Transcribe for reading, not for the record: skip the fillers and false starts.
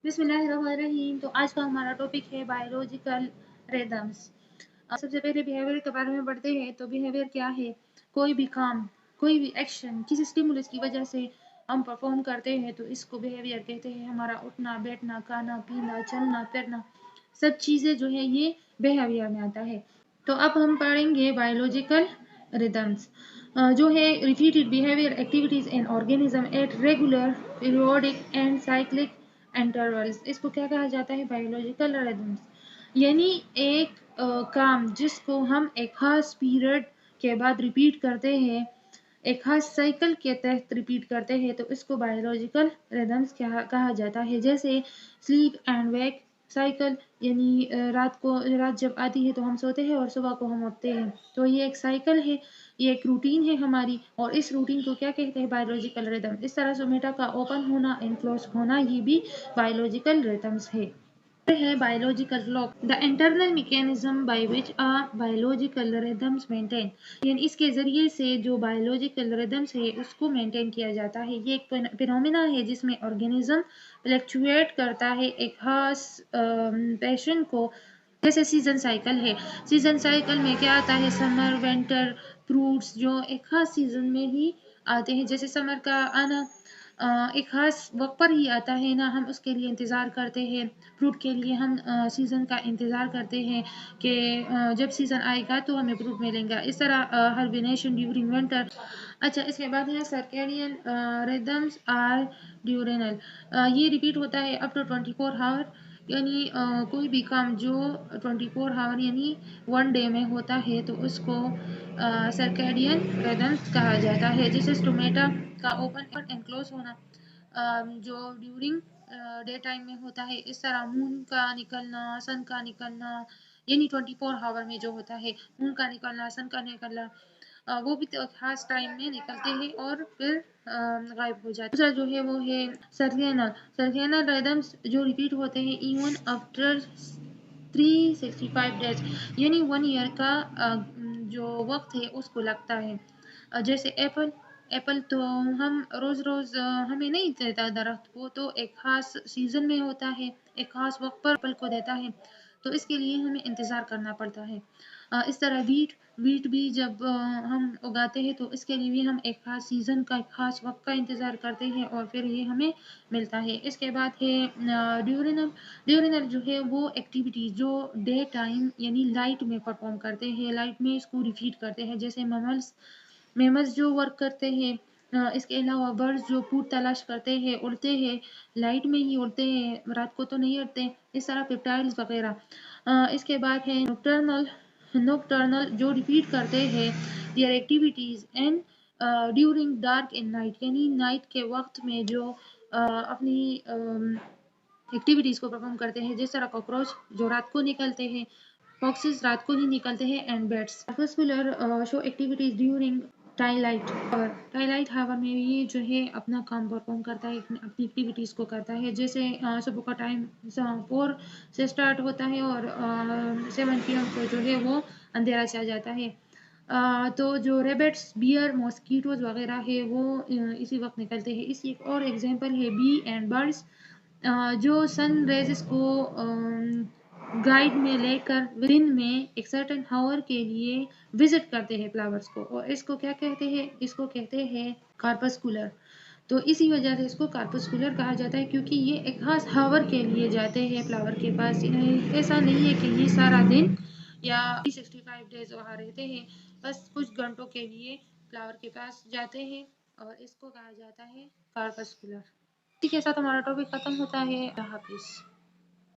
बिस्मिल्लाहिर्रहमानिर्रहीम। तो आज का हमारा टॉपिक है बायोलॉजिकल रिदम्स। सबसे पहले बिहेवियर के बारे में पढ़ते हैं। तो बिहेवियर क्या है? कोई भी काम, कोई भी एक्शन किसी स्टिमुलस की वजह से हम परफॉर्म करते हैं तो इसको बिहेवियर कहते हैं। हमारा उठना बैठना, खाना पीना, चलना फिरना, सब चीज़ें जो है ये बिहेवियर में आता है। तो अब हम पढ़ेंगे बायोलॉजिकल रिदम्स जो है repeated behaviour activities in organism at regular periodic and cyclic intervals. इसको क्या कहा जाता है? बायोलॉजिकल रिदम्स, यानी एक काम जिसको हम एक खास पीरियड के बाद रिपीट करते हैं, एक खास साइकिल के तहत रिपीट करते हैं, तो इसको बायोलॉजिकल रिदम्स कहा जाता है। जैसे स्लीप एंड वेक साइकिल, यानी रात जब आती है तो हम सोते हैं और सुबह को हम उठते हैं। तो ये एक साइकिल है, ये एक रूटीन है हमारी, और इस रूटीन को क्या कहते हैं? Biological rhythm. इस तरह सोमेटा का ओपन होना, इनक्लोज होना, ये भी बायोलॉजिकल रिदम्स है। है biological clock, the internal mechanism by which biological rhythms maintain, यानी इसके जरिए से जो बायोलॉजिकल रिदम्स है उसको मेंटेन किया जाता है। ये एक फिनोमेना है जिसमें ऑर्गेनिज्म फ्लक्चुएट करता है एक खास पैशन को। जैसे सीजन साइकिल है, सीजन साइकिल में क्या आता है? समर, विंटर, फ्रूट्स जो एक खास सीजन में ही आते हैं। जैसे समर का आना एक खास वक्त पर ही आता है ना, हम उसके लिए इंतज़ार करते हैं। फ्रूट के लिए हम सीज़न का इंतज़ार करते हैं कि जब सीज़न आएगा तो हमें फ्रूट मिलेगा। इस तरह हाइबरनेशन ड्यूरिंग विंटर। अच्छा, इसके बाद है सर्केडियन रिदम्स आर ड्यूरेनल। ये रिपीट होता है अप टू 24 आवर, यानी कोई भी काम जो 24 आवर यानी 1 डे में होता है तो उसको सर्केडियन रिदम्स कहा जाता है। जैसे स्टोमेटा का ओपन एंड क्लोज होना जो ड्यूरिंग डे टाइम में होता है। इस तरह मून का निकलना, सन का निकलना, यानी 24 आवर में जो होता है मून का निकलना, सन का निकलना, वो भी तो खास टाइम में निकलते हैं और फिर गायब हो जाते हैं। दूसरा जो है वो है सर्केनल। सर्केनल रिदम्स जो रिपीट होते हैं इवन आफ्टर 365 डेज, यानी 1 ईयर का जो वक्त है उसको लगता है। जैसे एप्पल, एप्पल तो हम रोज रोज हमें नहीं देता दरख्त, वो तो एक खास सीजन में होता है, एक खास वक्त पर एप्पल को देता है, तो इसके लिए हमें इंतज़ार करना पड़ता है। इस तरह वीट भी जब हम उगाते हैं तो इसके लिए भी हम एक खास सीज़न का, एक खास वक्त का इंतज़ार करते हैं और फिर ये हमें मिलता है। इसके बाद है ड्यूरेनल। ड्यूरेनल जो है वो एक्टिविटी जो डे टाइम यानी लाइट में परफॉर्म करते हैं, लाइट में इसको रिपीट करते हैं। जैसे मेमल्स जो वर्क करते हैं, इसके अलावा बर्ड्स जो फूड तलाश करते हैं, उड़ते हैं, लाइट में ही उड़ते हैं, रात को तो नहीं उड़ते। इस तरह पेप्टाइड्स वगैरह। इसके बाद है नॉकटर्नल। नॉकटर्नल जो रिपीट करते हैं their activities and during dark in night, यानी नाइट के वक्त में जो अपनी एक्टिविटीज को परफॉर्म करते हैं। जिस तरह कॉकरोच जो रात को निकलते हैं, फॉक्सेस रात को ही निकलते हैं, and bats purposefully show activities during twilight hour. Twilight hour में ये जो है अपना काम परफॉर्म करता है, अपनी एक्टिविटीज़ को करता है। जैसे सुबह का टाइम 4 से स्टार्ट होता है और 7 PM को जो है वो अंधेरा छा जाता है। तो जो रेबिट्स, बियर, मॉस्कीटोज वगैरह है वो इसी वक्त निकलते हैं। इसी एक और एग्जांपल है बी एंड बर्ड्स जो सन रेजेस को गाइड में लेकर दिन में एक सर्टेन हावर के लिए विजिट करते हैं फ्लावर्स को, और इसको क्या कहते हैं? इसको कहते हैं कार्पस्कुलर। तो इसी वजह से इसको कार्पस्कुलर कहा जाता है, क्योंकि ये एक खास हावर के लिए जाते हैं फ्लावर के पास। ऐसा नहीं है कि ये सारा दिन या 365 डेज वहाँ रहते हैं, बस कुछ घंटों के लिए फ्लावर के पास जाते हैं, और इसको कहा जाता है कार्पस्कुलर। इसी के साथ हमारा टॉपिक खत्म होता है। अल्लाह हाफिज़।